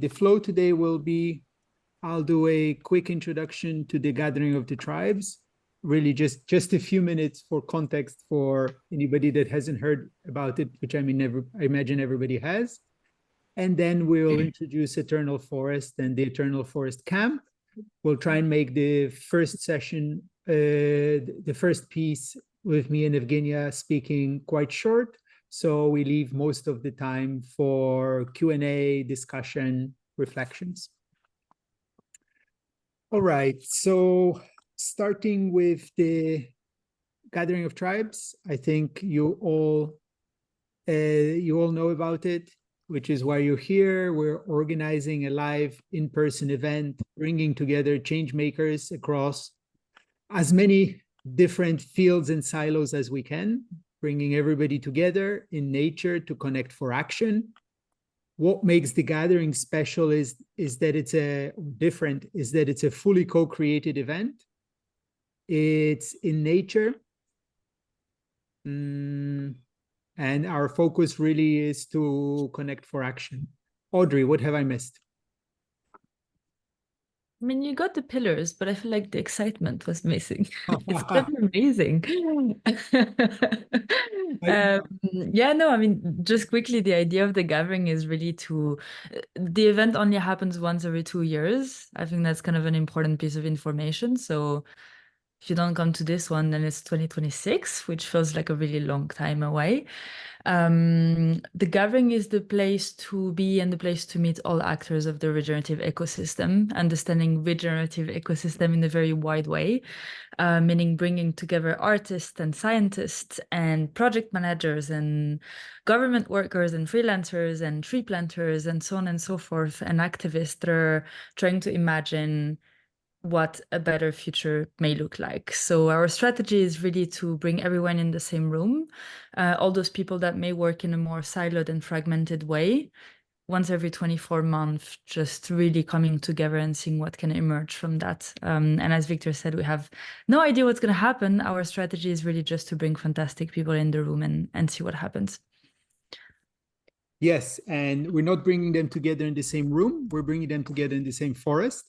The flow today will be, I'll do a quick introduction to the Gathering of the Tribes, really just a few minutes for context for anybody that hasn't heard about it, which I imagine everybody has. And then we'll introduce Eternal Forest and the Eternal Forest Camp. We'll try and make the first session, the first piece with me and Evgenia speaking quite short. So we leave most of the time for Q&A, discussion, reflections. All right, so starting with the Gathering of Tribes, I think you all know about it, which is why you're here. We're organizing a live in-person event, bringing together change makers across as many different fields and silos as we can, bringing everybody together in nature to connect for action. What makes the gathering special is that it's a fully co-created event. It's in nature. And our focus really is to connect for action. Audrey, what have I missed? I mean, you got the pillars, but I feel like the excitement was missing. It's kind of amazing. Yeah, no, I mean, just quickly, the idea of the gathering is really the event only happens once every 2 years. I think that's kind of an important piece of information. So if you don't come to this one, then it's 2026, which feels like a really long time away. The gathering is the place to be and the place to meet all actors of the regenerative ecosystem, understanding regenerative ecosystem in a very wide way, meaning bringing together artists and scientists and project managers and government workers and freelancers and tree planters and so on and so forth, and activists that are trying to imagine what a better future may look like. So our strategy is really to bring everyone in the same room, all those people that may work in a more siloed and fragmented way, once every 24 months, just really coming together and seeing what can emerge from that. And as Victor said, we have no idea what's going to happen. Our strategy is really just to bring fantastic people in the room and see what happens. Yes, and we're not bringing them together in the same room. We're bringing them together in the same forest.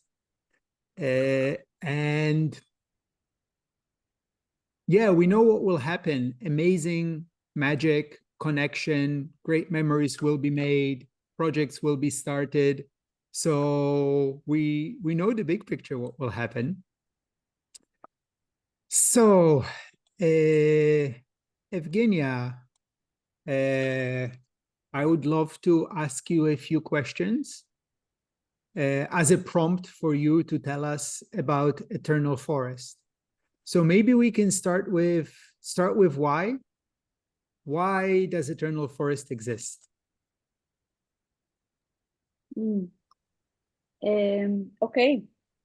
And yeah, we know what will happen. Amazing magic, connection, great memories will be made, projects will be started. So we know the big picture, what will happen. So, Evgenia, I would love to ask you a few questions as a prompt for you to tell us about Eternal Forest. So maybe we can start with why. Why does Eternal Forest exist? Okay,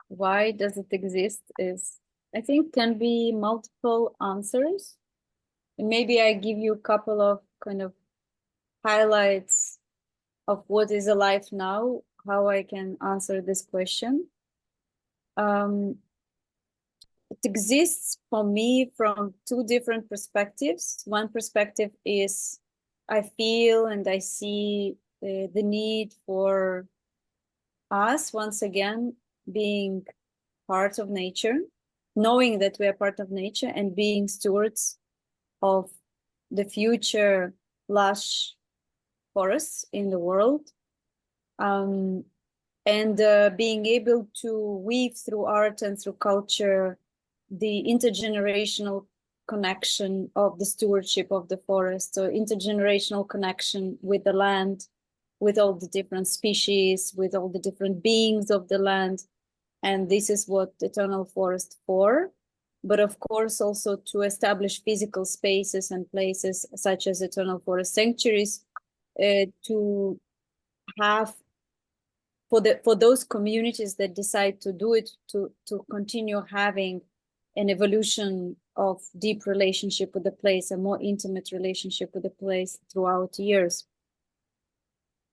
why does it exist is, I think, can be multiple answers. And maybe I give you a couple of kind of highlights of what is alive now, how I can answer this question. It exists for me from two different perspectives. One perspective is I feel and I see the need for us, once again, being part of nature, knowing that we are part of nature and being stewards of the future lush forests in the world, and being able to weave through art and through culture the intergenerational connection of the stewardship of the forest, so intergenerational connection with the land, with all the different species, with all the different beings of the land. And this is what Eternal Forest for. But of course, also to establish physical spaces and places such as Eternal Forest sanctuaries, to have for those communities that decide to do it, to continue having an evolution of deep relationship with the place, a more intimate relationship with the place throughout years.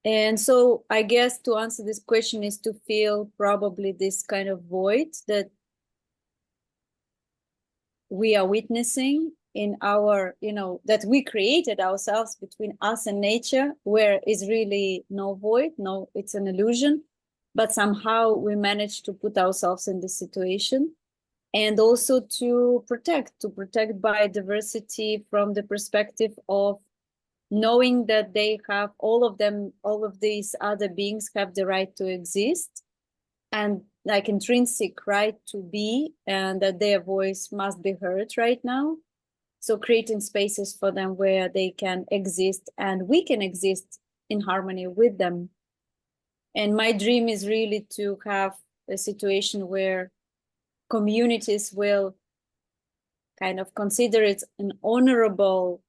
And so I guess to answer this question is to feel probably this kind of void that we are witnessing in our, that we created ourselves between us and nature, where is really no void, no, it's an illusion, but somehow we managed to put ourselves in this situation. And also to protect biodiversity from the perspective of knowing that they have all of these other beings have the right to exist, and like intrinsic right to be, and that their voice must be heard right now. So creating spaces for them where they can exist and we can exist in harmony with them. And my dream is really to have a situation where communities will kind of consider it an honorable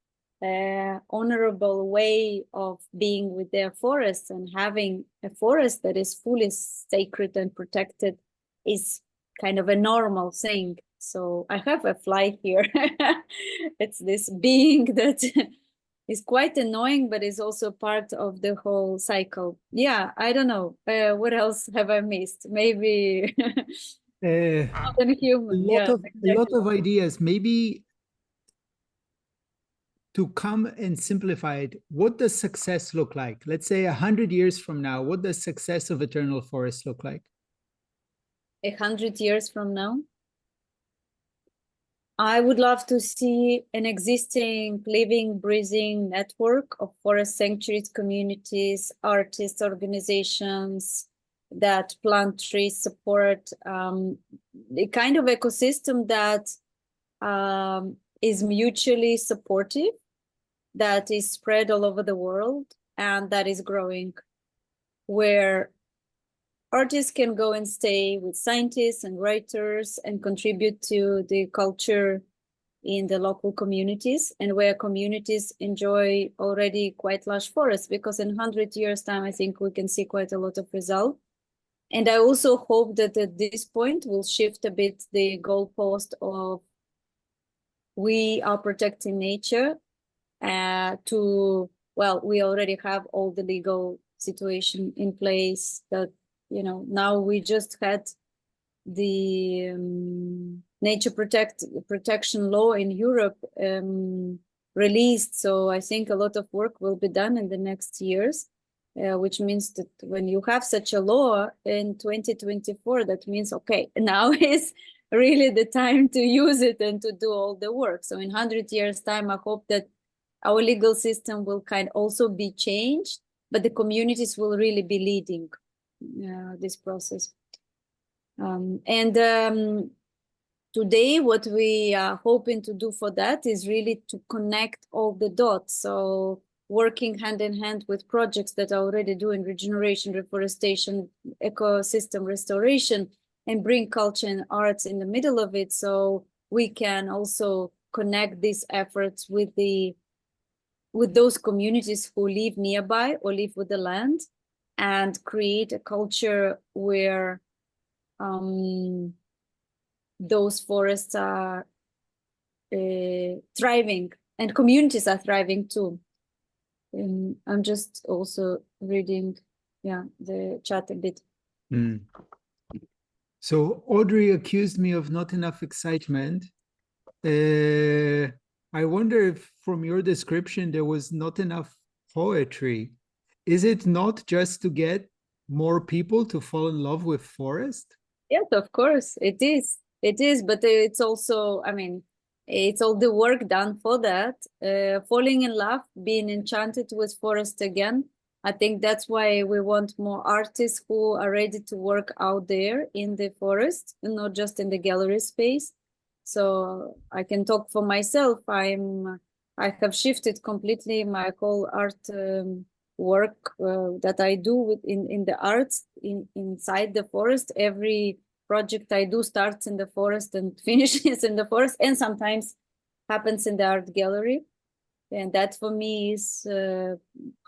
way of being with their forests, and having a forest that is fully sacred and protected is kind of a normal thing. So I have a fly here. It's this being that is quite annoying, but is also part of the whole cycle. Yeah, I don't know. What else have I missed? Maybe not than human. Yeah, a lot exactly. of ideas. Maybe to come and simplify it, what does success look like? Let's say 100 years from now, what does success of eternal forest look like? 100 years from now, I would love to see an existing living, breathing network of forest sanctuaries, communities, artists, organizations that plant trees, support the kind of ecosystem that is mutually supportive, that is spread all over the world, and that is growing, where artists can go and stay with scientists and writers and contribute to the culture in the local communities, and where communities enjoy already quite large forests, because in 100 years time, I think we can see quite a lot of result. And I also hope that at this point we'll shift a bit the goalpost of we are protecting nature to, well, we already have all the legal situation in place that, now we just had the nature protection law in Europe released. So I think a lot of work will be done in the next years, which means that when you have such a law in 2024, that means, okay, now is really the time to use it and to do all the work. So in 100 years time, I hope that our legal system will also be changed, but the communities will really be leading this process. Today, what we are hoping to do for that is really to connect all the dots. So working hand in hand with projects that are already doing regeneration, reforestation, ecosystem restoration, and bring culture and arts in the middle of it. So we can also connect these efforts with those communities who live nearby or live with the land, and create a culture where those forests are thriving and communities are thriving too. I'm just also reading, the chat a bit. So Audrey accused me of not enough excitement. I wonder if from your description there was not enough poetry. Is it not just to get more people to fall in love with forest? Yes, of course, it is. It is, but it's also, it's all the work done for that. Falling in love, being enchanted with forest again. I think that's why we want more artists who are ready to work out there in the forest, and not just in the gallery space. So I can talk for myself. I have shifted completely my whole art work that I do in the arts inside the forest. Every project I do starts in the forest and finishes in the forest, and sometimes happens in the art gallery. And that for me is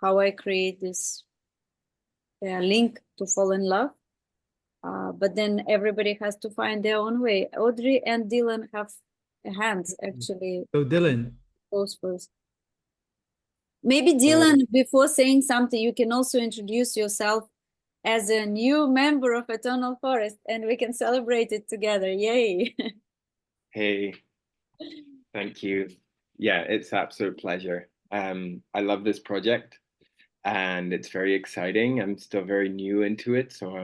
how I create this link to fall in love. But then everybody has to find their own way. Audrey and Dylan have hands, actually. So Dylan. Goes first. Maybe Dylan, before saying something, you can also introduce yourself as a new member of Eternal Forest, and we can celebrate it together. Yay! Hey, thank you. Yeah, it's absolute pleasure. I love this project, and it's very exciting. I'm still very new into it, so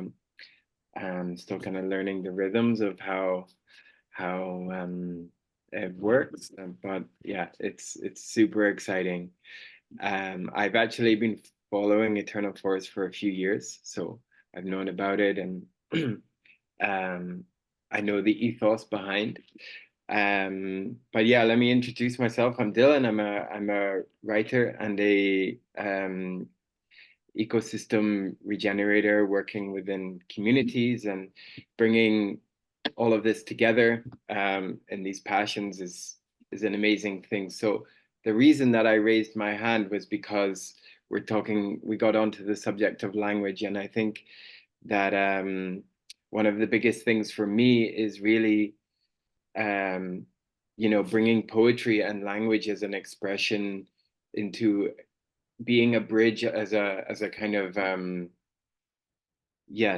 I'm still kind of learning the rhythms of how it works. But yeah, it's super exciting. I've actually been following Eternal Forest for a few years, so I've known about it, and I know the ethos behind. But yeah, let me introduce myself. I'm Dylan. I'm a writer and a ecosystem regenerator working within communities, and bringing all of this together and these passions is an amazing thing. So the reason that I raised my hand was because we got onto the subject of language, and I think that one of the biggest things for me is really bringing poetry and language as an expression into being a bridge, as a kind of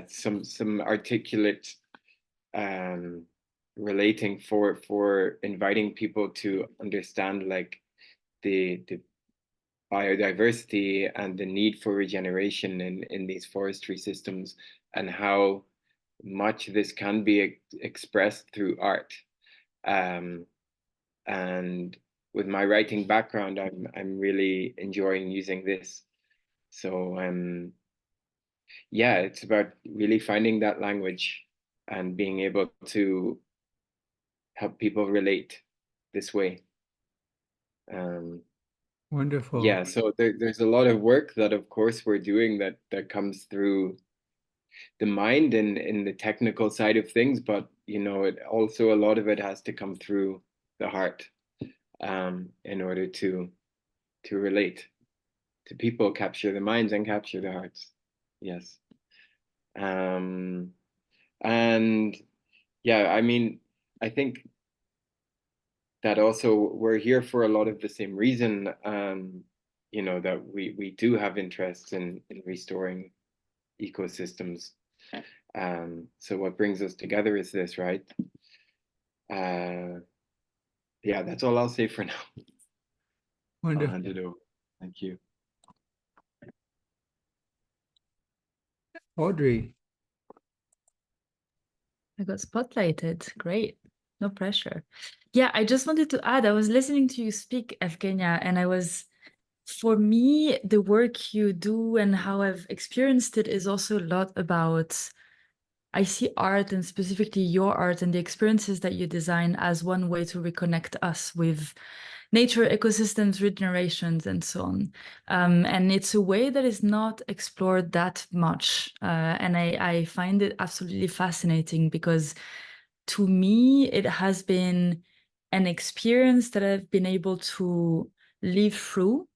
some articulate relating for inviting people to understand, like, the biodiversity and the need for regeneration in these forestry systems, and how much this can be expressed through art. And with my writing background, I'm really enjoying using this. So yeah, it's about really finding that language and being able to help people relate this way. Wonderful. Yeah, so there's a lot of work that, of course, we're doing that comes through the mind and in the technical side of things, but it also, a lot of it has to come through the heart in order to relate to people, capture the minds and capture the hearts. Yes. And yeah, I mean, I think that also we're here for a lot of the same reason, that we do have interests in restoring ecosystems. So what brings us together is this, right? Yeah, that's all I'll say for now. Wonderful. I'll hand it over. Thank you. Audrey. I got spotlighted. Great. No pressure. Yeah, I just wanted to add, I was listening to you speak, Evgenia, and for me, the work you do and how I've experienced it is also a lot about, I see art, and specifically your art and the experiences that you design, as one way to reconnect us with nature, ecosystems, regenerations, and so on. And it's a way that is not explored that much. And I find it absolutely fascinating, because to me, it has been an experience that I've been able to live through,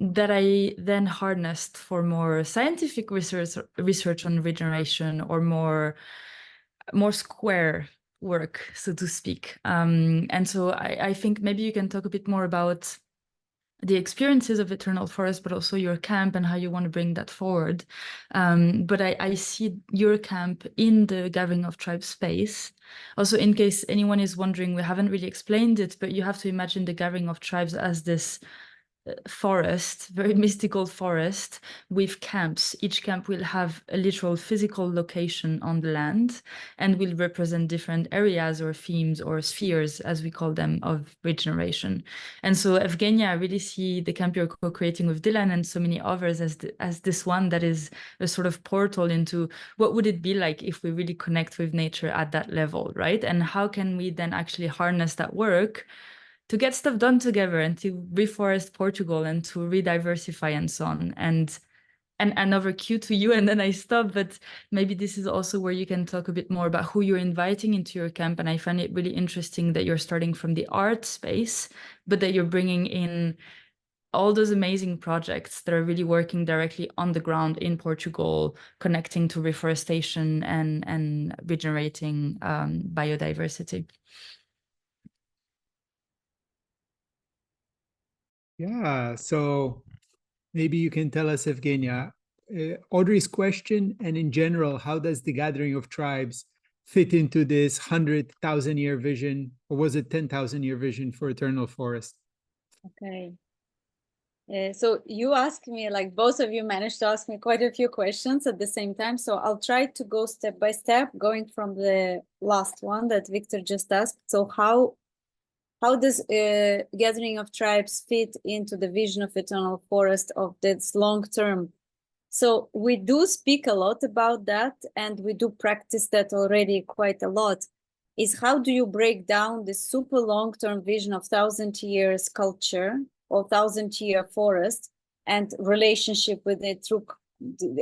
that I then harnessed for more scientific research on regeneration, or more square work, so to speak. And so I think maybe you can talk a bit more about the experiences of Eternal Forest, but also your camp and how you want to bring that forward. But I see your camp in the Gathering of Tribes space. Also, in case anyone is wondering, we haven't really explained it, but you have to imagine the Gathering of Tribes as this forest, very mystical forest with camps. Each camp will have a literal physical location on the land and will represent different areas or themes or spheres, as we call them, of regeneration. And so, Evgenia, I really see the camp you're co-creating with Dylan and so many others as this one that is a sort of portal into what would it be like if we really connect with nature at that level, right? And how can we then actually harness that work to get stuff done together and to reforest Portugal and to rediversify and so on. And another cue to you, and then I stop, but maybe this is also where you can talk a bit more about who you're inviting into your camp. And I find it really interesting that you're starting from the art space, but that you're bringing in all those amazing projects that are really working directly on the ground in Portugal, connecting to reforestation and regenerating biodiversity. Yeah, so maybe you can tell us, Evgenia, Audrey's question, and in general, how does the Gathering of Tribes fit into this 100,000-year vision, or was it 10,000-year vision for Eternal Forest? Okay. So you asked me, like both of you managed to ask me quite a few questions at the same time. So I'll try to go step by step, going from the last one that Victor just asked. So how does gathering of tribes fit into the vision of eternal forest of this long term? So we do speak a lot about that, and we do practice that already quite a lot. Is how do you break down this super long-term vision of 1,000 years culture or 1,000-year forest and relationship with it through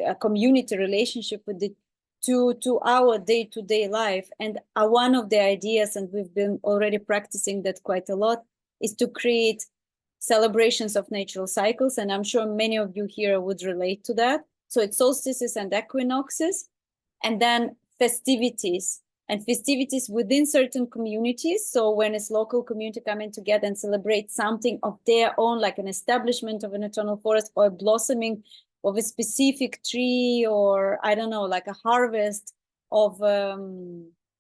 a community relationship with it to our day-to-day life. And one of the ideas, and we've been already practicing that quite a lot, is to create celebrations of natural cycles. And I'm sure many of you here would relate to that. So it's solstices and equinoxes, and then festivities and festivities within certain communities. So when it's local community coming together and celebrate something of their own, like an establishment of an eternal forest or a blossoming of a specific tree, or I don't know, like a harvest of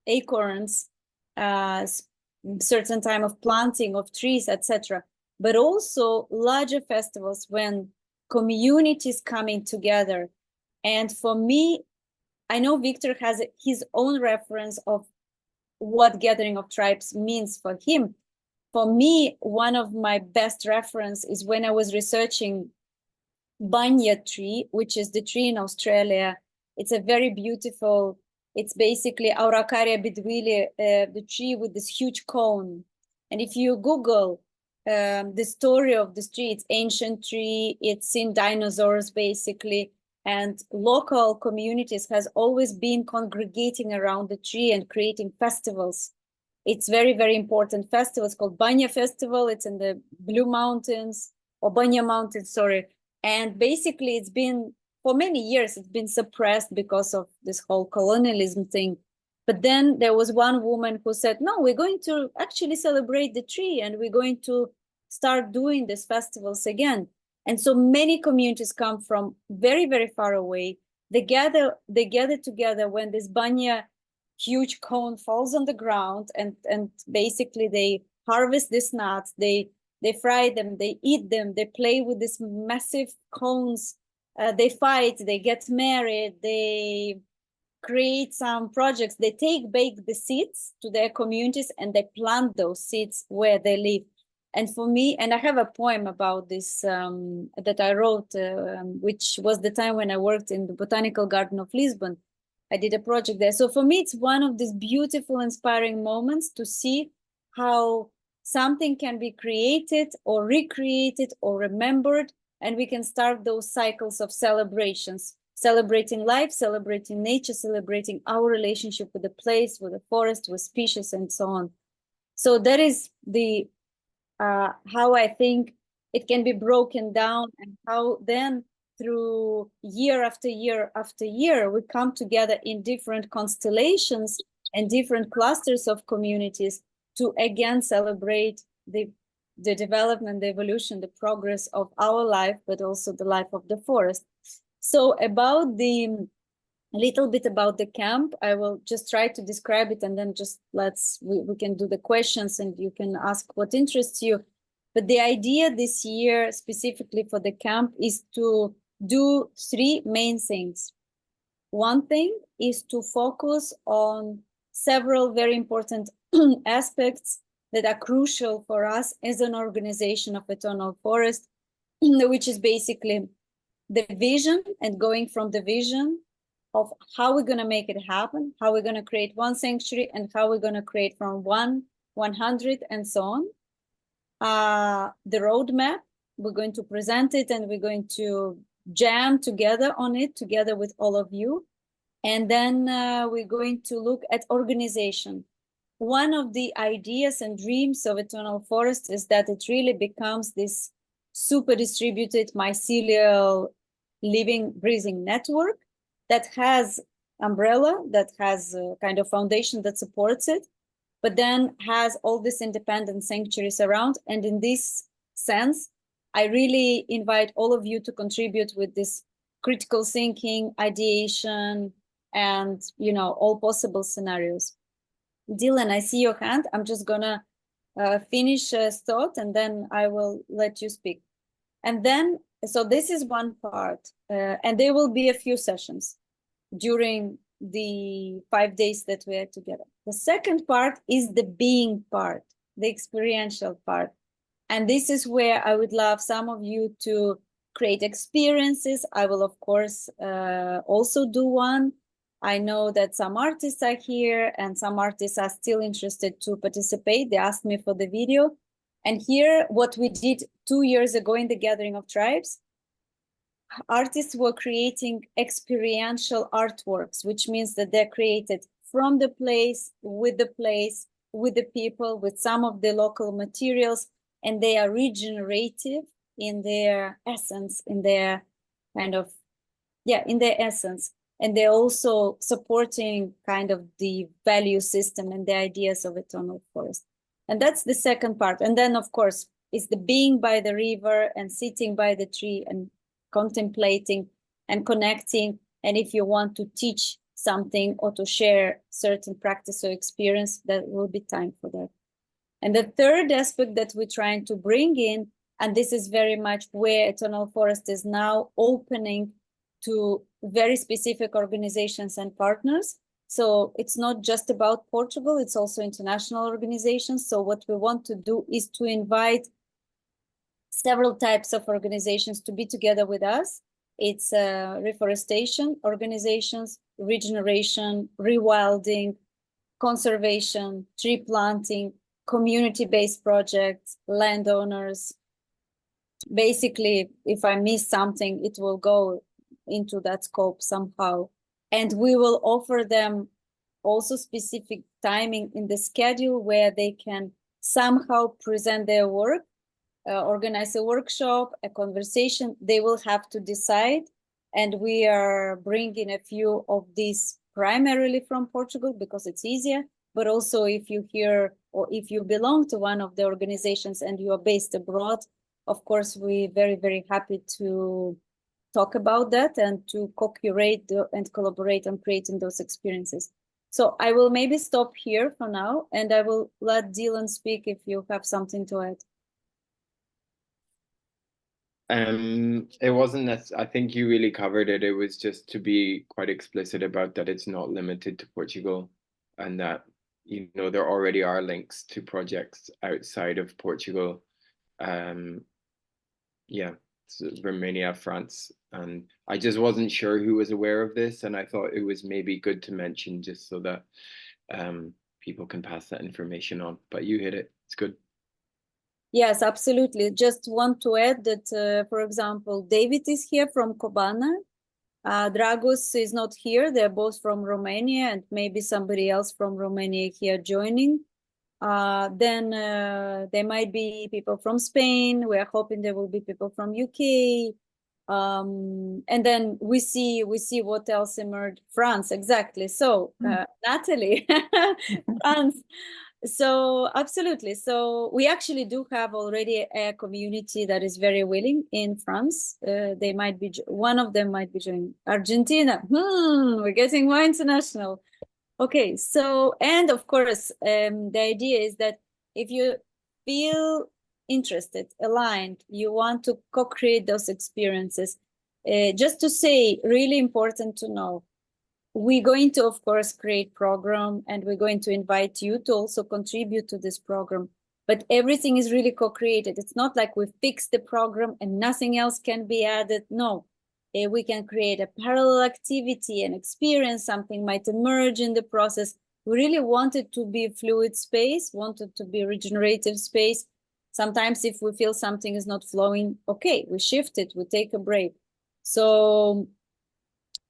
acorns, certain time of planting of trees, etc. But also larger festivals when communities coming together. And for me, I know Victor has his own reference of what gathering of tribes means for him. For me, one of my best reference is when I was researching Banya tree, which is the tree in Australia. It's a very beautiful, it's basically Auracaria bidwili, the tree with this huge cone. And if you Google the story of this tree, it's ancient tree, it's seen dinosaurs basically, and local communities has always been congregating around the tree and creating festivals. It's very, very important festival. It's called Banya Festival. It's in the Blue Mountains, or Banya Mountains, sorry. And basically it's been, for many years, it's been suppressed because of this whole colonialism thing. But then there was one woman who said, no, we're going to actually celebrate the tree and we're going to start doing these festivals again. And so many communities come from very, very far away. They gather together when this Banya huge cone falls on the ground, and basically they harvest these nuts, they fry them, they eat them, they play with these massive cones, they fight, they get married, they create some projects, they bake the seeds to their communities and they plant those seeds where they live. And for me, and I have a poem about this that I wrote, which was the time when I worked in the Botanical Garden of Lisbon. I did a project there. So for me, it's one of these beautiful, inspiring moments to see how something can be created or recreated or remembered, and we can start those cycles of celebrations, celebrating life, celebrating nature, celebrating our relationship with the place, with the forest, with species, and so on. So that is the how I think it can be broken down, and how then through year after year after year, we come together in different constellations and different clusters of communities to again celebrate the development, the evolution, the progress of our life, but also the life of the forest. So about a little bit about the camp, I will just try to describe it, and then just we can do the questions and you can ask what interests you. But the idea this year specifically for the camp is to do three main things. One thing is to focus on several very important aspects that are crucial for us as an organization of Eternal Forest, which is basically the vision, and going from the vision of how we're going to make it happen, how we're going to create one sanctuary, and how we're going to create from 100 and so on. The roadmap, we're going to present it and we're going to jam together on it together with all of you. And then we're going to look at organization. One of the ideas and dreams of Eternal Forest is that it really becomes this super distributed mycelial living, breathing network that has umbrella, that has a kind of foundation that supports it, but then has all these independent sanctuaries around. And in this sense, I really invite all of you to contribute with this critical thinking, ideation, and all possible scenarios. Dylan, I see your hand. I'm just gonna finish his thought, and then I will let you speak. And then, so this is one part, and there will be a few sessions during the 5 days that we are together. The second part is the being part, the experiential part. And this is where I would love some of you to create experiences. I will, of course, also do one. I know that some artists are here and some artists are still interested to participate. They asked me for the video. And here, what we did 2 years ago in the Gathering of Tribes, artists were creating experiential artworks, which means that they're created from the place, with the people, with some of the local materials, and they are regenerative in their essence, in their kind of, in their essence. And they're also supporting kind of the value system and the ideas of eternal forest. And that's the second part. And then, of course, it's the being by the river and sitting by the tree and contemplating and connecting. And if you want to teach something or to share certain practice or experience, that will be time for that. And the third aspect that we're trying to bring in, and this is very much where Eternal Forest is now opening to very specific organizations and partners. So it's not just about Portugal, it's also international organizations. So what we want to do is to invite several types of organizations to be together with us. It's reforestation organizations, regeneration, rewilding, conservation, tree planting, community-based projects, landowners. Basically, if I miss something, it will go into that scope somehow. And we will offer them also specific timing in the schedule where they can somehow present their work, organize a workshop, a conversation. They will have to decide. And we are bringing a few of these primarily from Portugal because it's easier. But also if you hear or if you belong to one of the organizations and you are based abroad, of course, we're very, very happy to talk about that and to co-curate and collaborate on creating those experiences. So I will maybe stop here for now, and I will let Dylan speak if you have something to add. It wasn't that, I think you really covered it. It was just to be quite explicit about that it's not limited to Portugal, and that, you know, there already are links to projects outside of Portugal. Romania, France, and I just wasn't sure who was aware of this, and I thought it was maybe good to mention just so that people can pass that information on. But you hit it, it's good. Yes, absolutely. Just want to add that, for example, David is here from Kobana. Dragos is not here. They're both from Romania, and maybe somebody else from Romania here joining. Then there might be people from Spain. We are hoping there will be people from UK. And then we see what else emerged. France, exactly. So Natalie, France. So absolutely. So we actually do have already a community that is very willing in France. They might be, one of them might be joining. Argentina. We're getting more international. Okay, so, and of course, the idea is that if you feel interested, aligned, you want to co-create those experiences, just to say, really important to know, we're going to, of course, create program, and we're going to invite you to also contribute to this program. But everything is really co-created. It's not like we fix the program and nothing else can be added. No, we can create a parallel activity and experience. Something might emerge in the process. We really want it to be a fluid space, want it to be a regenerative space. Sometimes if we feel something is not flowing, okay, we shift it, we take a break. So,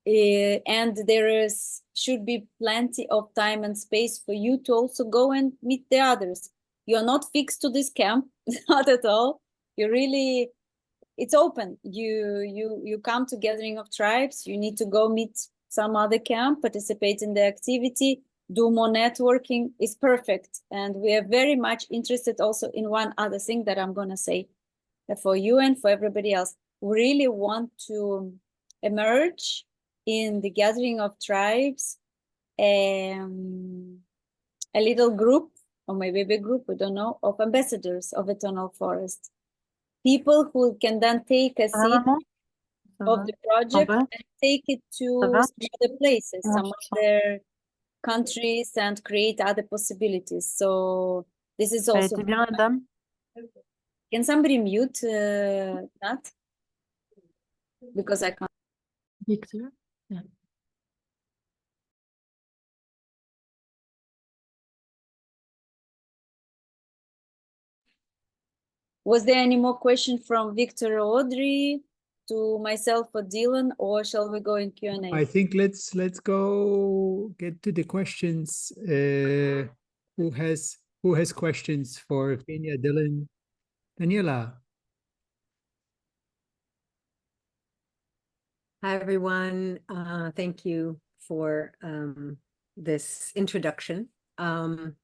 and there should be plenty of time and space for you to also go and meet the others. You're not fixed to this camp, not at all. You really, it's open. You come to Gathering of Tribes, you need to go meet some other camp, participate in the activity, do more networking, is perfect. And we are very much interested also in one other thing that I'm gonna say for you and for everybody else. We really want to emerge in the Gathering of Tribes, a little group or maybe a big group, we don't know, of ambassadors of eternal forest. People who can then take a seat of the project and take it to some other places, some other countries, and create other possibilities. So this is also. Can somebody mute that? Because I can't. Victor? Yeah. Was there any more question from Victor or Audrey to myself or Dylan, or shall we go in Q&A? I think let's go get to the questions. Who has questions for Kenya, Dylan, Daniela? Hi, everyone. Thank you for this introduction. So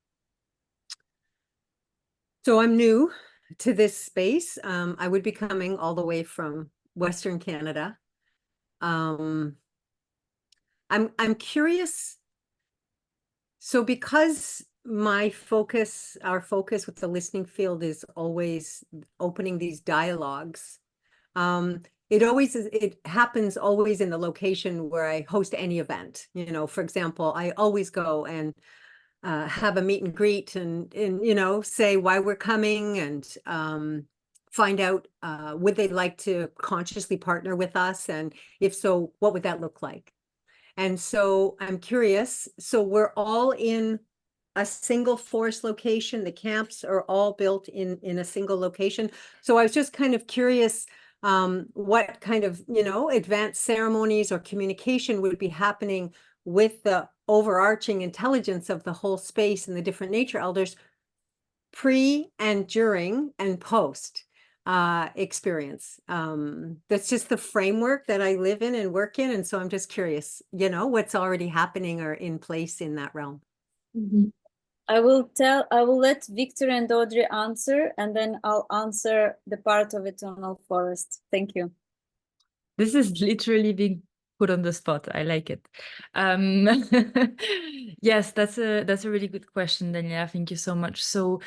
I'm new to this space. I would be coming all the way from Western Canada. I'm curious. So because our focus with the listening field is always opening these dialogues, it happens always in the location where I host any event. You know, for example, I always go and have a meet and greet and you know, say why we're coming and find out would they like to consciously partner with us, and if so, what would that look like? And so I'm curious. So we're all in a single forest location. The camps are all built in a single location. So I was just kind of curious what kind of, you know, advanced ceremonies or communication would be happening with the overarching intelligence of the whole space and the different nature elders pre and during and post experience. That's just the framework that I live in and work in. And so I'm just curious, you know, what's already happening or in place in that realm. Mm-hmm. I will let Victor and Audrey answer, and then I'll answer the part of eternal forest. Thank you. This is literally being put on the spot. I like it. Yes, that's a really good question, Daniela. Thank you so much. So,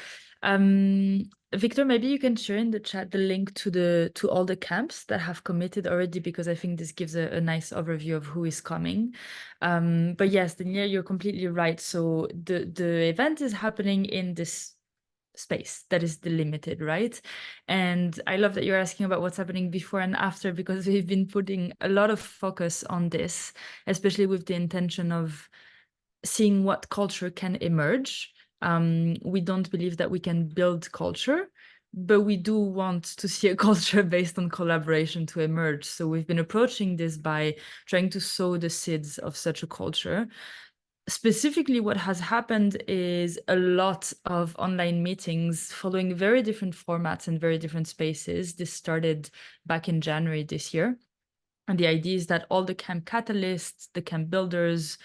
Victor, maybe you can share in the chat the link to all the camps that have committed already, because I think this gives a nice overview of who is coming. But yes, Daniela, you're completely right. So the event is happening in this space that is delimited, right? And I love that you're asking about what's happening before and after, because we've been putting a lot of focus on this, especially with the intention of seeing what culture can emerge. We don't believe that we can build culture, but we do want to see a culture based on collaboration to emerge. So we've been approaching this by trying to sow the seeds of such a culture. Specifically, what has happened is a lot of online meetings following very different formats and very different spaces. This started back in January this year. And the idea is that all the camp catalysts, the camp builders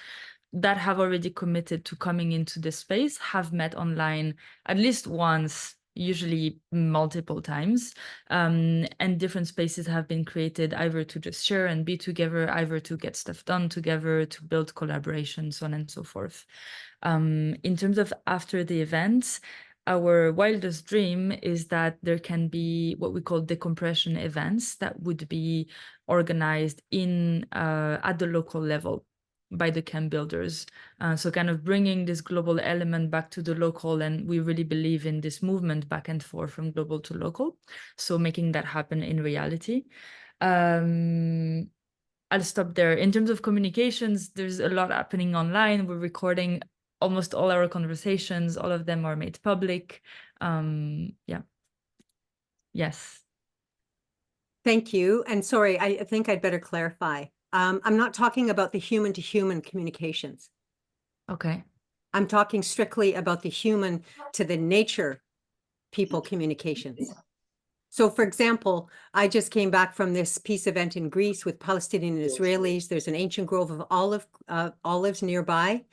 that have already committed to coming into this space have met online at least once, usually multiple times, and different spaces have been created either to just share and be together, either to get stuff done together, to build collaboration, so on and so forth. In terms of after the events, our wildest dream is that there can be what we call decompression events that would be organized at the local level by the camp builders. So kind of bringing this global element back to the local, and we really believe in this movement back and forth from global to local. So making that happen in reality. I'll stop there. In terms of communications, there's a lot happening online. We're recording almost all our conversations. All of them are made public. Yeah. Yes. Thank you. And sorry, I think I'd better clarify. I'm not talking about the human to human communications. Okay. I'm talking strictly about the human to the nature people communications. So for example, I just came back from this peace event in Greece with Palestinian and Israelis. There's an ancient grove of olives nearby.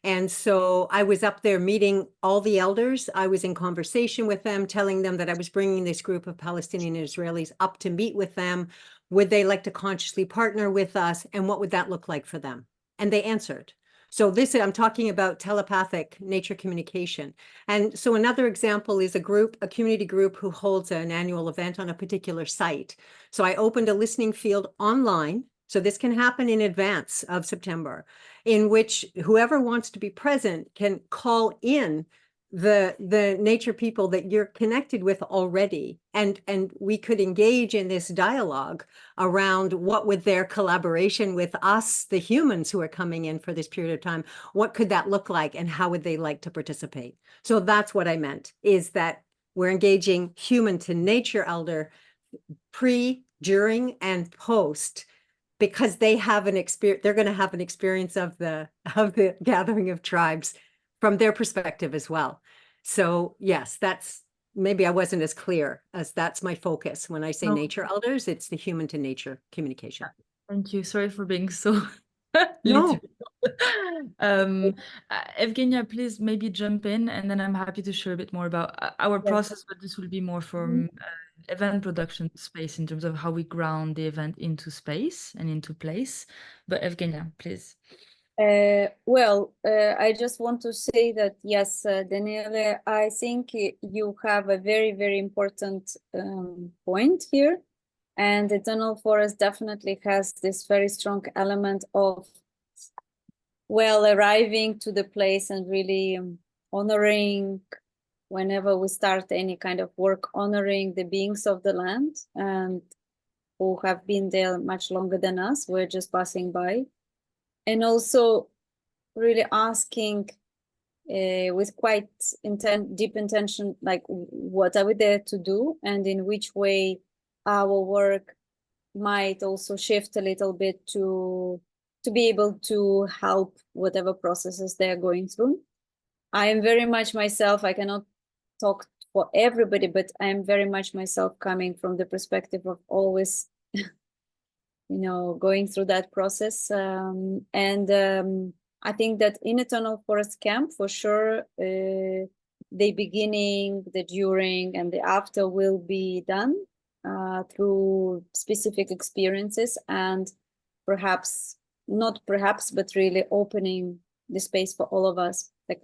And so I was up there meeting all the elders. I was in conversation with them, telling them that I was bringing this group of Palestinian and Israelis up to meet with them. Would they like to consciously partner with us? And what would that look like for them? And they answered. So this, I'm talking about telepathic nature communication. And so another example is a community group who holds an annual event on a particular site. So I opened a listening field online. So this can happen in advance of September, in which whoever wants to be present can call in the nature people that you're connected with already, and we could engage in this dialogue around what would their collaboration with us, the humans who are coming in for this period of time, what could that look like, and how would they like to participate? So that's what I meant, is that we're engaging human to nature elder pre, during, and post, because they have an experience, they're going to have an experience of the gathering of tribes from their perspective as well. So yes, that's, maybe I wasn't as clear, as that's my focus. When I say No. nature elders, it's the human to nature communication. Thank you. Sorry for being so No. Evgenia, please maybe jump in, and then I'm happy to share a bit more about our process, but this will be more from event production space in terms of how we ground the event into space and into place. But Evgenia, please. I just want to say that, yes, Daniele, I think you have a very, very important point here. And the tunnel forest definitely has this very strong element of, well, arriving to the place and really honoring, whenever we start any kind of work, honoring the beings of the land and who have been there much longer than us. We're just passing by. And also really asking with quite deep intention, like, what are we there to do, and in which way our work might also shift a little bit to be able to help whatever processes they're going through. I am very much myself, I cannot talk for everybody, but I am very much myself coming from the perspective of always going through that process. I think that in Eternal Forest Camp, for sure, the beginning, the during, and the after will be done through specific experiences, and but really opening the space for all of us. Like,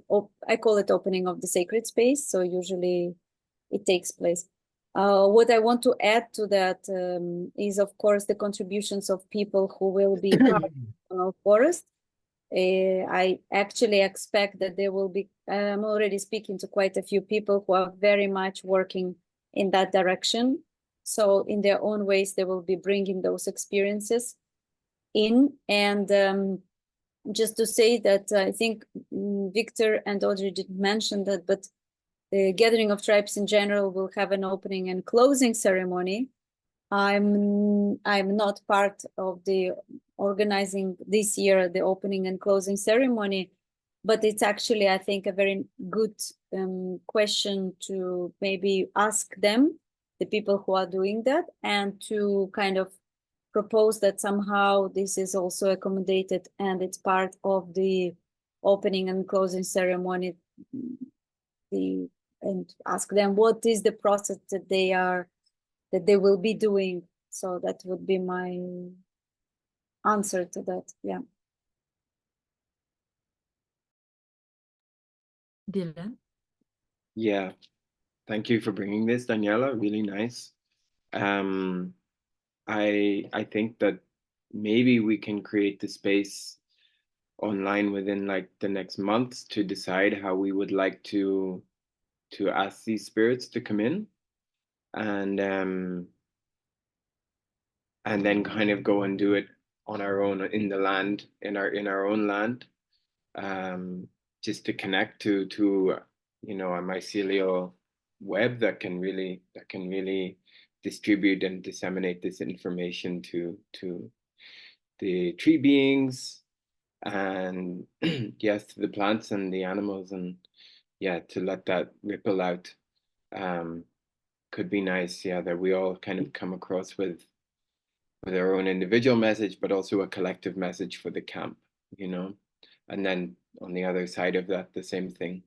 I call it opening of the sacred space. So usually it takes place. What I want to add to that is, of course, the contributions of people who will be part of the Eternal Forest. I actually expect that there will be, I'm already speaking to quite a few people who are very much working in that direction. So in their own ways, they will be bringing those experiences in. And just to say that I think Victor and Audrey did mention that, but the Gathering of Tribes in general will have an opening and closing ceremony. I'm not part of the organizing this year, the opening and closing ceremony, but it's actually, I think, a very good question to maybe ask them, the people who are doing that, and to kind of propose that somehow this is also accommodated and it's part of the opening and closing ceremony, and ask them what is the process that they will be doing. So that would be my answer to that. Yeah. Dylan. Yeah, thank you for bringing this, Daniela. Really nice. I think that maybe we can create the space online within like the next months to decide how we would like to ask these spirits to come in, and then kind of go and do it on our own in the land, in our own land, just to connect to a mycelial web that can really distribute and disseminate this information to the tree beings, and yes, to the plants and the animals, and yeah, to let that ripple out. Could be nice, yeah, that we all kind of come across with our own individual message, but also a collective message for the camp, and then on the other side of that, the same thing.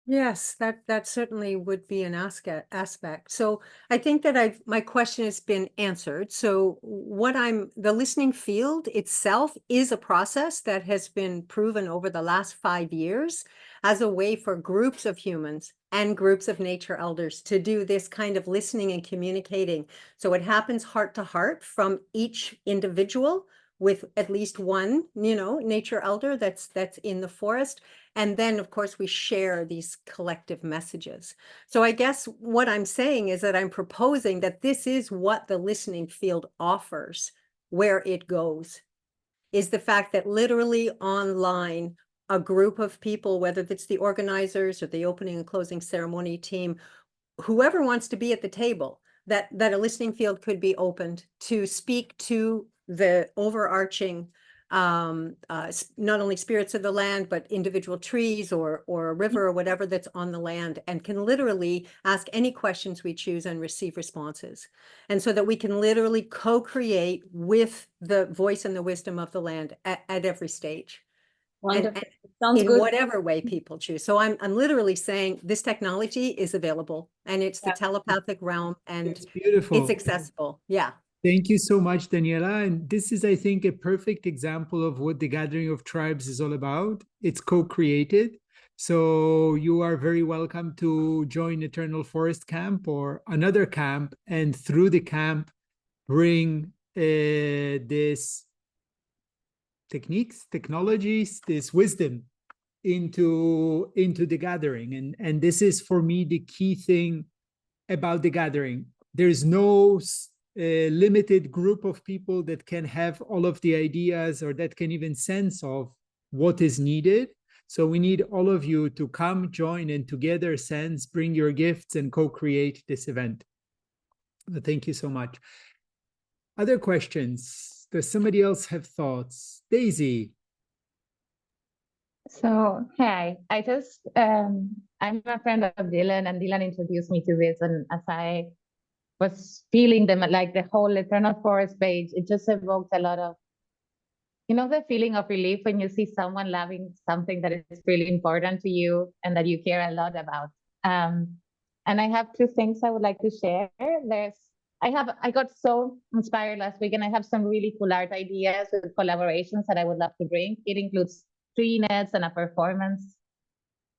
Yes, that certainly would be an aspect. So I think that my question has been answered. So the listening field itself is a process that has been proven over the last 5 years as a way for groups of humans and groups of nature elders to do this kind of listening and communicating. So it happens heart to heart from each individual with at least one, nature elder that's in the forest. And then, of course, we share these collective messages. So I guess what I'm saying is that I'm proposing that this is what the listening field offers, where it goes, is the fact that literally online, a group of people, whether it's the organizers or the opening and closing ceremony team, whoever wants to be at the table, that a listening field could be opened to speak to the overarching not only spirits of the land, but individual trees or a river or whatever that's on the land, and can literally ask any questions we choose and receive responses. And so that we can literally co-create with the voice and the wisdom of the land at every stage. Wonderful. And Sounds in good. whatever way people choose. So I'm literally saying this technology is available, and it's the telepathic realm, and It's beautiful. it's accessible. Yeah. Thank you so much, Daniela. And this is, I think, a perfect example of what the Gathering of Tribes is all about. It's co-created. So you are very welcome to join Eternal Forest Camp or another camp, and through the camp, bring this techniques, technologies, this wisdom into the gathering. And this is, for me, the key thing about the gathering. There's no limited group of people that can have all of the ideas or that can even sense of what is needed. So we need all of you to come, join, and together sense, bring your gifts, and co-create this event. Thank you so much. Other questions? Does somebody else have thoughts? Daisy. So, hi, I'm a friend of Dylan, and Dylan introduced me to this. And as I was feeling them, like the whole Eternal Forest page, it just evoked a lot of, the feeling of relief when you see someone loving something that is really important to you and that you care a lot about. And I have two things I would like to share. I got so inspired last week, and I have some really cool art ideas with collaborations that I would love to bring. It includes tree nets and a performance.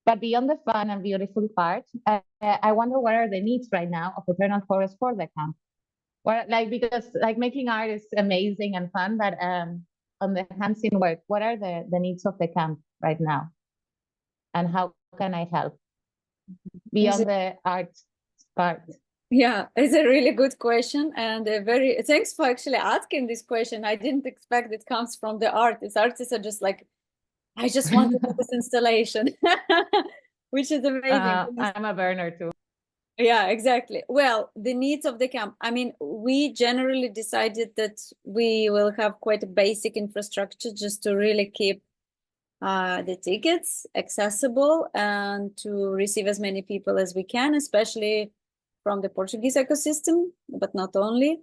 But beyond the fun and beautiful part, I wonder what are the needs right now of Eternal Forest for the camp? Because making art is amazing and fun, but on the hands-in work, what are the needs of the camp right now? And how can I help beyond the art part? Yeah, it's a really good question, and thanks for actually asking this question. I didn't expect it comes from the artists. Artists are just like, I just want to do this installation, which is amazing. I'm a burner too. Yeah, exactly. Well, the needs of the camp. I mean, we generally decided that we will have quite a basic infrastructure just to really keep the tickets accessible and to receive as many people as we can, especially from the Portuguese ecosystem, but not only.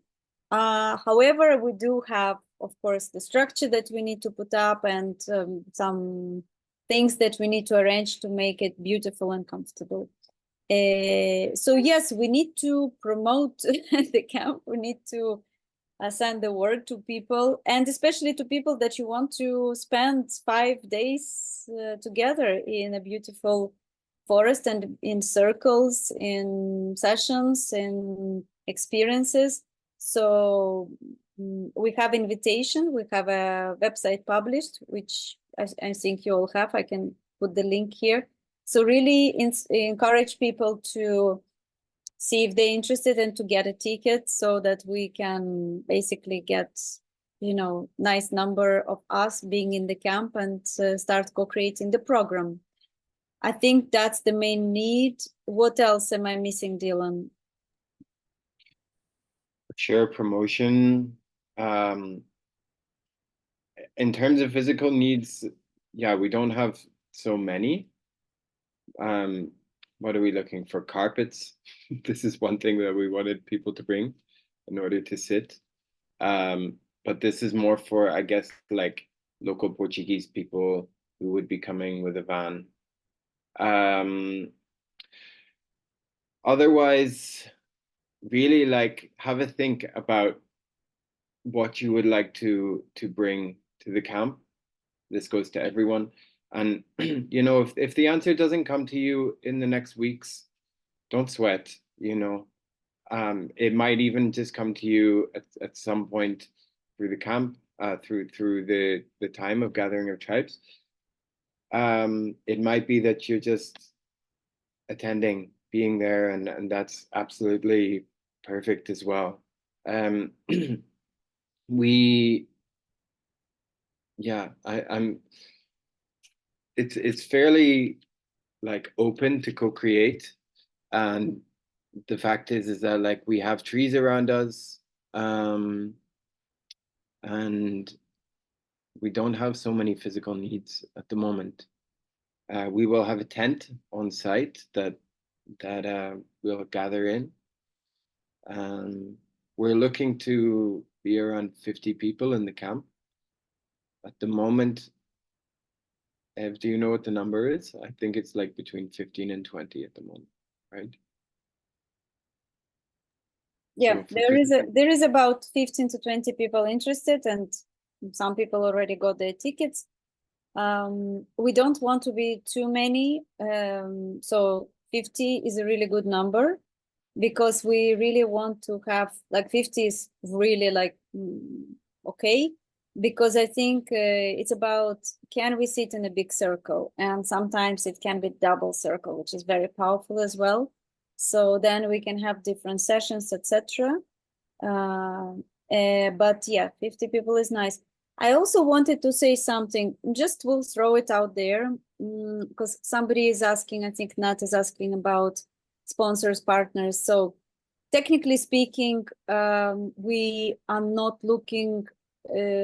However, we do have, of course, the structure that we need to put up and some things that we need to arrange to make it beautiful and comfortable. So yes, we need to promote the camp. We need to send the word to people, and especially to people that you want to spend 5 days together in a beautiful forest and in circles, in sessions, in experiences. So we have invitation. We have a website published, which I think you all have. I can put the link here. So really encourage people to see if they're interested and to get a ticket so that we can basically get, nice number of us being in the camp and start co-creating the program. I think that's the main need. What else am I missing, Dylan? Share promotion. In terms of physical needs, yeah, we don't have so many. What are we looking for? Carpets. This is one thing that we wanted people to bring in order to sit. But this is more for, I guess, like local Portuguese people who would be coming with a van. Otherwise, really like have a think about what you would like to bring to the camp. This goes to everyone. And you know, if the answer doesn't come to you in the next weeks, don't sweat, you know. It might even just come to you at some point through the camp, through the time of gathering of tribes. It might be that you're just attending, being there, and that's absolutely perfect as well. I'm it's fairly like open to co-create, and the fact is that like we have trees around us, and we don't have so many physical needs at the moment. We will have a tent on site that we'll gather in. We're looking to be around 50 people in the camp. At the moment, Ev, do you know what the number is? I think it's like between 15 and 20 at the moment, right? Yeah, So there is about 15 to 20 people interested, and some people already got their tickets. We don't want to be too many, so 50 is a really good number, because we really want to have like 50 is really like okay, because I think it's about, can we sit in a big circle, and sometimes it can be double circle, which is very powerful as well. So then we can have different sessions, etc. But yeah, 50 people is nice. I also wanted to say something, just will throw it out there, because somebody is asking, I think Nat is asking about sponsors, partners. So technically speaking, we are not looking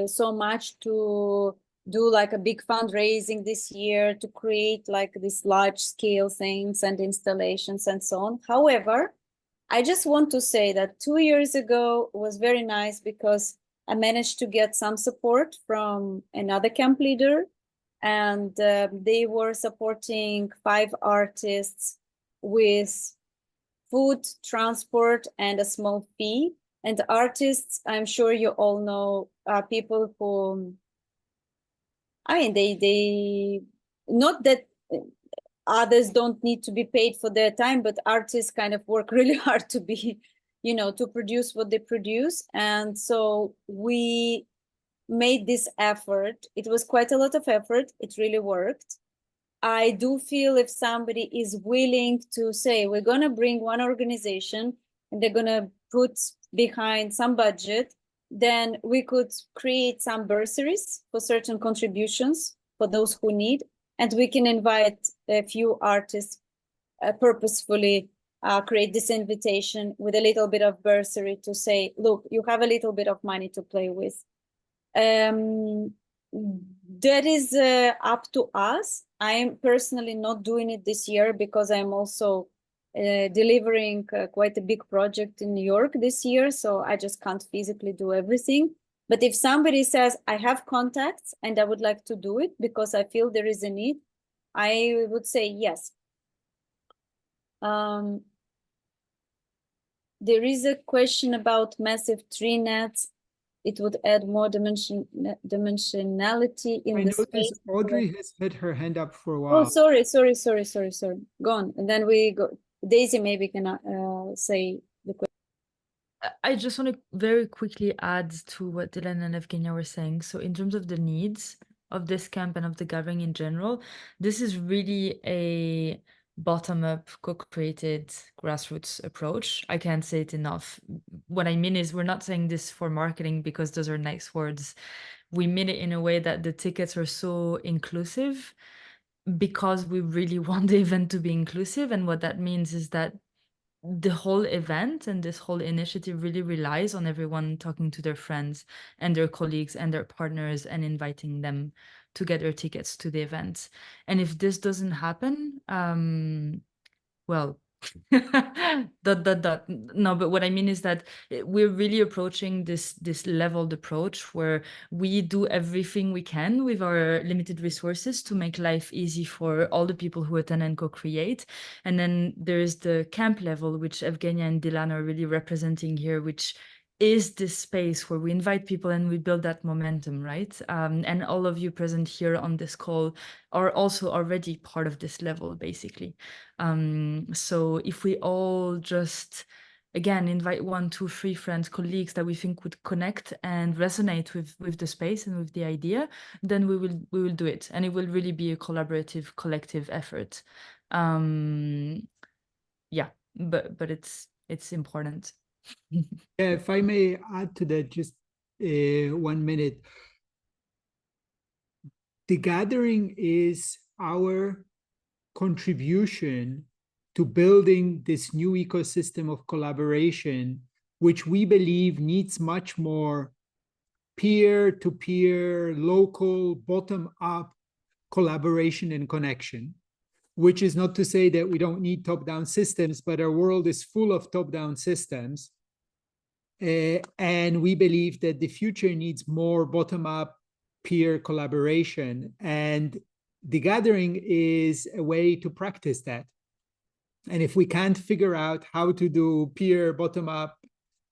so much to do like a big fundraising this year to create like these large scale things and installations and so on. However, I just want to say that 2 years ago was very nice, because I managed to get some support from another camp leader, and they were supporting 5 artists with food, transport, and a small fee. And the artists, I'm sure you all know, are people who, I mean, they not that others don't need to be paid for their time, but artists kind of work really hard to be, you know, to produce what they produce. And so we made this effort. It was quite a lot of effort. It really worked. I do feel if somebody is willing to say, we're going to bring one organization and they're going to put behind some budget, then we could create some bursaries for certain contributions for those who need. And we can invite a few artists purposefully create this invitation with a little bit of bursary to say, look, you have a little bit of money to play with. That is up to us. I'm personally not doing it this year because I'm also delivering quite a big project in New York this year, so I just can't physically do everything. But if somebody says, I have contacts and I would like to do it because I feel there is a need, I would say yes. There is a question about massive tree nets. It would add more dimensionality in I the noticed space. Audrey has had her hand up for a Oh, while. sorry. Go on. And then we go. Daisy maybe can say the question. I just want to very quickly add to what Dylan and Evgenia were saying. So in terms of the needs of this camp and of the gathering in general, this is really a bottom-up, co-created grassroots approach. I can't say it enough. What I mean is we're not saying this for marketing because those are nice words. We mean it in a way that the tickets are so inclusive because we really want the event to be inclusive. And what that means is that the whole event and this whole initiative really relies on everyone talking to their friends and their colleagues and their partners and inviting them to get their tickets to the event. And if this doesn't happen, well, No, but what I mean is that we're really approaching this leveled approach where we do everything we can with our limited resources to make life easy for all the people who attend and co-create. And then there's the camp level, which Evgenia and Dilan are really representing here, which is this space where we invite people and we build that momentum, right? And all of you present here on this call are also already part of this level, basically. So if we all just, again, invite 1, 2, 3 friends, colleagues that we think would connect and resonate with the space and with the idea, then we will do it, and it will really be a collaborative, collective effort. Yeah, but it's important. Yeah, if I may add to that, just 1 minute. The gathering is our contribution to building this new ecosystem of collaboration, which we believe needs much more peer-to-peer, local, bottom-up collaboration and connection, which is not to say that we don't need top-down systems, but our world is full of top-down systems. And we believe that the future needs more bottom-up peer collaboration. And the gathering is a way to practice that. And if we can't figure out how to do peer bottom-up,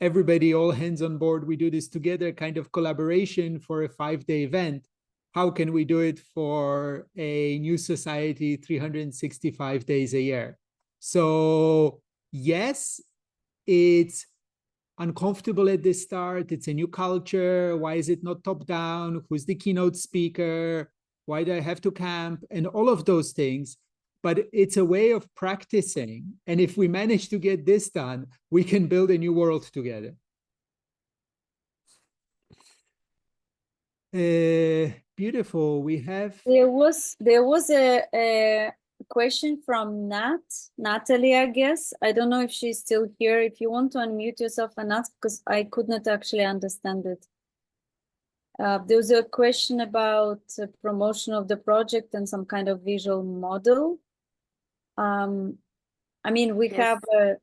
everybody, all hands on board, we do this together kind of collaboration for a 5-day event, how can we do it for a new society 365 days a year? So yes, it's uncomfortable at the start. It's a new culture. Why is it not top down? Who's the keynote speaker? Why do I have to camp? And all of those things. But it's a way of practicing. And if we manage to get this done, we can build a new world together. Beautiful. We have... There was a question from Natalie, I guess. I don't know if she's still here. If you want to unmute yourself and ask, because I could not actually understand it. There was a question about promotion of the project and some kind of visual model. I mean, we have a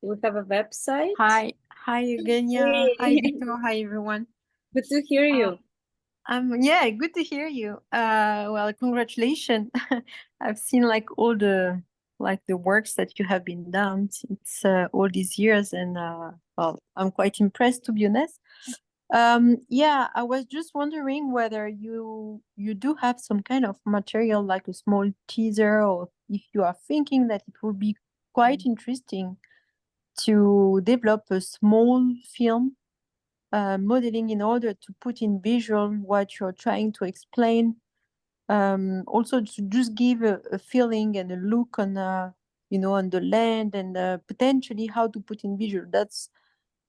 website. Hi, Eugenia. Hi, Hey. Victor. Hi, everyone. Good to hear you. Yeah, good to hear you. Well, congratulations. I've seen like all the works that you have been done since all these years, and well, I'm quite impressed, to be honest. Yeah, I was just wondering whether you do have some kind of material, like a small teaser, or if you are thinking that it would be quite interesting to develop a small film modeling in order to put in visual what you're trying to explain. Also to just give a feeling and a look on, on the land, and potentially how to put in visual. That's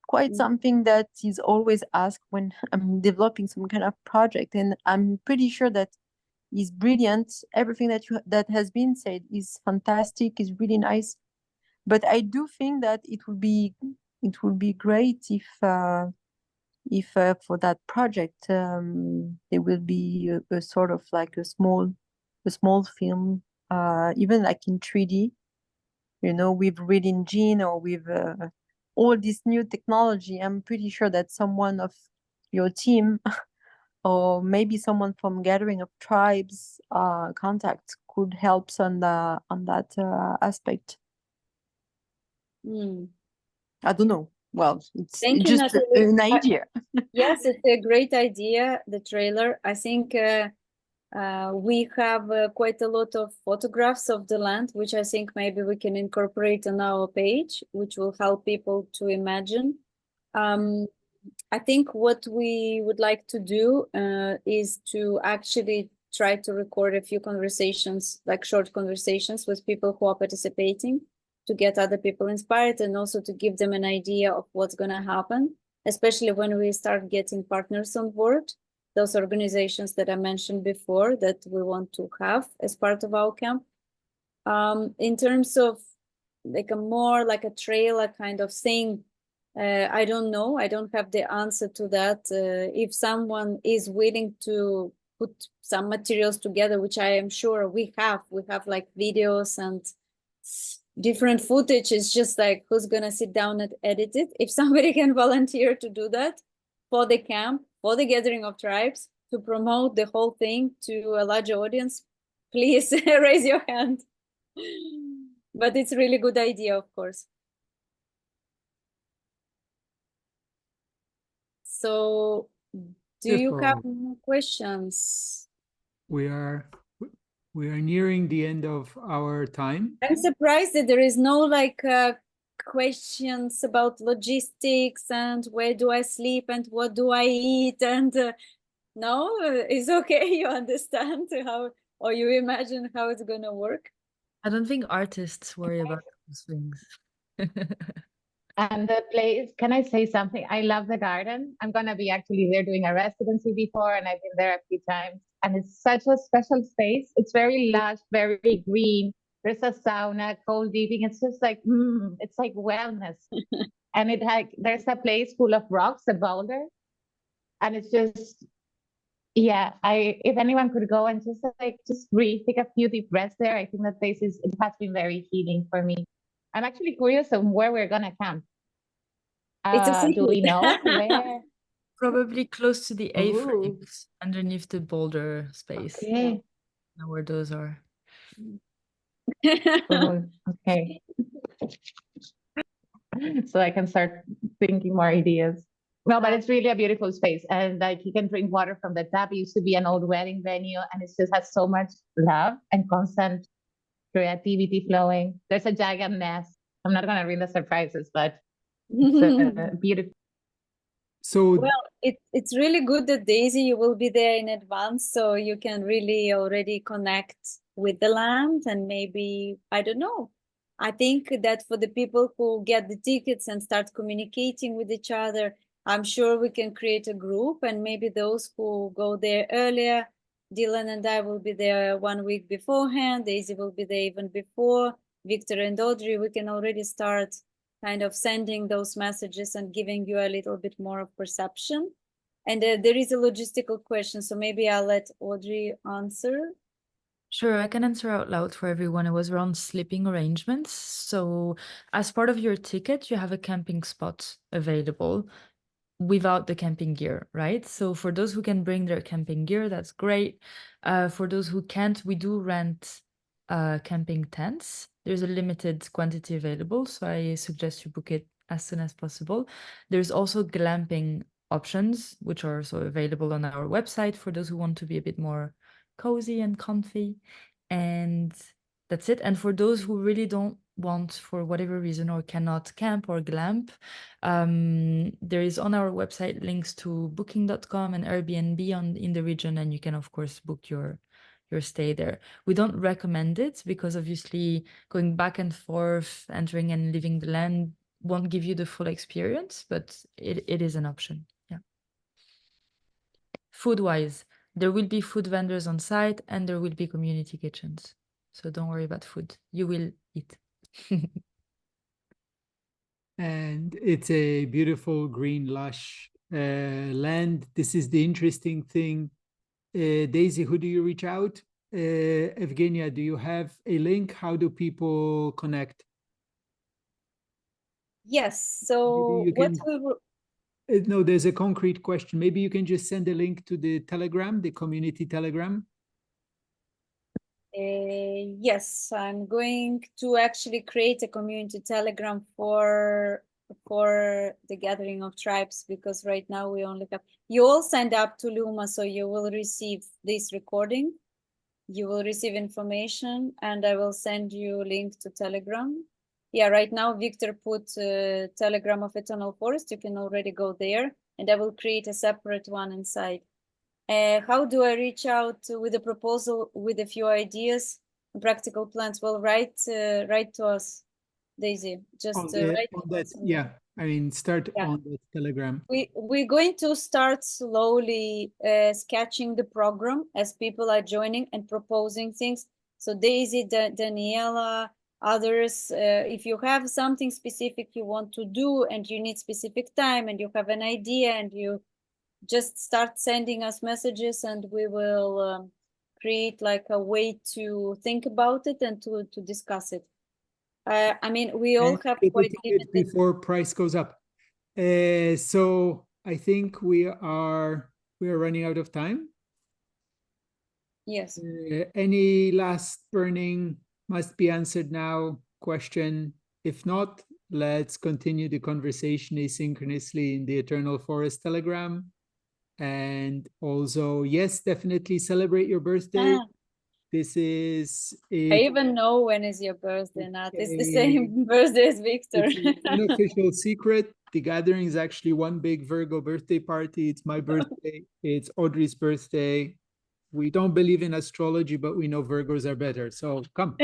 quite something that is always asked when I'm developing some kind of project, and I'm pretty sure that is brilliant. Everything that has been said is fantastic, is really nice. But I do think that it would be great if for that project there will be a sort of like a small film, even like in 3D, with Reading Gene or with all this new technology. I'm pretty sure that someone of your team or maybe someone from Gathering of Tribes contact could help on that aspect. I don't know. Well, it's just an idea. Yes, it's a great idea, the trailer. I think we have quite a lot of photographs of the land, which I think maybe we can incorporate on our page, which will help people to imagine. I think what we would like to do is to actually try to record a few conversations, like short conversations with people who are participating, to get other people inspired, and also to give them an idea of what's going to happen, especially when we start getting partners on board, those organizations that I mentioned before that we want to have as part of our camp. In terms of like a trailer kind of thing, I don't know. I don't have the answer to that. If someone is willing to put some materials together, which I am sure we have like videos and different footage. It's just like, who's gonna sit down and edit it? If somebody can volunteer to do that for the camp, for the gathering of tribes, to promote the whole thing to a larger audience, please raise your hand. But it's a really good idea, of course. So do you have more questions? We are nearing the end of our time. I'm surprised that there is no like questions about logistics and where do I sleep and what do I eat, and no, it's okay. You understand how, or you imagine how it's gonna work. I don't think artists worry about those things. And the place, can I say something? I love the garden. I'm going to be actually there doing a residency before, and I've been there a few times. And it's such a special space. It's very lush, very green. There's a sauna, cold eating. It's just like, it's like wellness. And it like there's a place full of rocks, a boulder. And it's just, yeah, if anyone could go and just breathe, take a few deep breaths there, I think that place it has been very healing for me. I'm actually curious on where we're gonna camp. It's a Do we secret. know where? Probably close to the Ooh. A-frames, underneath the boulder space. Okay. Know where those are. Oh, okay. So I can start thinking more ideas. No, but it's really a beautiful space, and like you can drink water from the tap. It used to be an old wedding venue, and it just has so much love and constant creativity flowing. There's a giant nest. I'm not gonna ruin the surprises, but it's beautiful. So well, it's really good that Daisy, you will be there in advance, so you can really already connect with the land, and maybe, I don't know. I think that for the people who get the tickets and start communicating with each other, I'm sure we can create a group, and maybe those who go there earlier, Dylan and I will be there 1 week beforehand, Daisy will be there even before, Victor and Audrey, we can already start kind of sending those messages and giving you a little bit more of perception. And there is a logistical question, so maybe I'll let Audrey answer. Sure, I can answer out loud for everyone. It was around sleeping arrangements. So as part of your ticket, you have a camping spot available without the camping gear, right? So for those who can bring their camping gear, that's great. For those who can't, we do rent camping tents. There's a limited quantity available, so I suggest you book it as soon as possible. There's also glamping options, which are also available on our website for those who want to be a bit more cozy and comfy. And that's it. And for those who really don't want, for whatever reason, or cannot camp or glamp, there is on our website links to booking.com and Airbnb in the region, and you can of course book your stay there. We don't recommend it because obviously going back and forth, entering and leaving the land won't give you the full experience, but it is an option. Yeah. Food-wise, there will be food vendors on site and there will be community kitchens. So don't worry about food. You will eat. and it's a beautiful green lush land. This is the interesting thing. Daisy, who do you reach out? Evgenia, do you have a link? How do people connect? Yes, so you what can- we will, No, there's a concrete question. Maybe you can just send a link to the Telegram, the community Telegram. yes, I'm going to actually create a community Telegram for the gathering of tribes, because right now we only have, you all signed up to Luma, so you will receive this recording, you will receive information, and I will send you a link to Telegram. Yeah, right now Victor put Telegram of Eternal Forest, you can already go there, and I will create a separate one inside. How do I reach out with a proposal with a few ideas, practical plans? Well, write to us, Daisy. Just write to us. Yeah, I mean, start Yeah. on the Telegram. We're going to start slowly sketching the program as people are joining and proposing things. So Daisy, Daniela, others, if you have something specific you want to do and you need specific time and you have an idea, and you just start sending us messages, and we will create like a way to think about it and to discuss it. I mean, we all And have editing quite it limited. before price goes up. So I think we are running out of time. Yes. Any last burning must be answered now question? If not, let's continue the conversation asynchronously in the Eternal Forest Telegram. And also, yes, definitely celebrate your birthday. Ah, This is I it. even know when is your birthday, Nat. It's the a- same birthday as Victor. It's an unofficial secret. The gathering is actually one big Virgo birthday party. It's my birthday. It's Audrey's birthday. We don't believe in astrology, but we know Virgos are better. So come.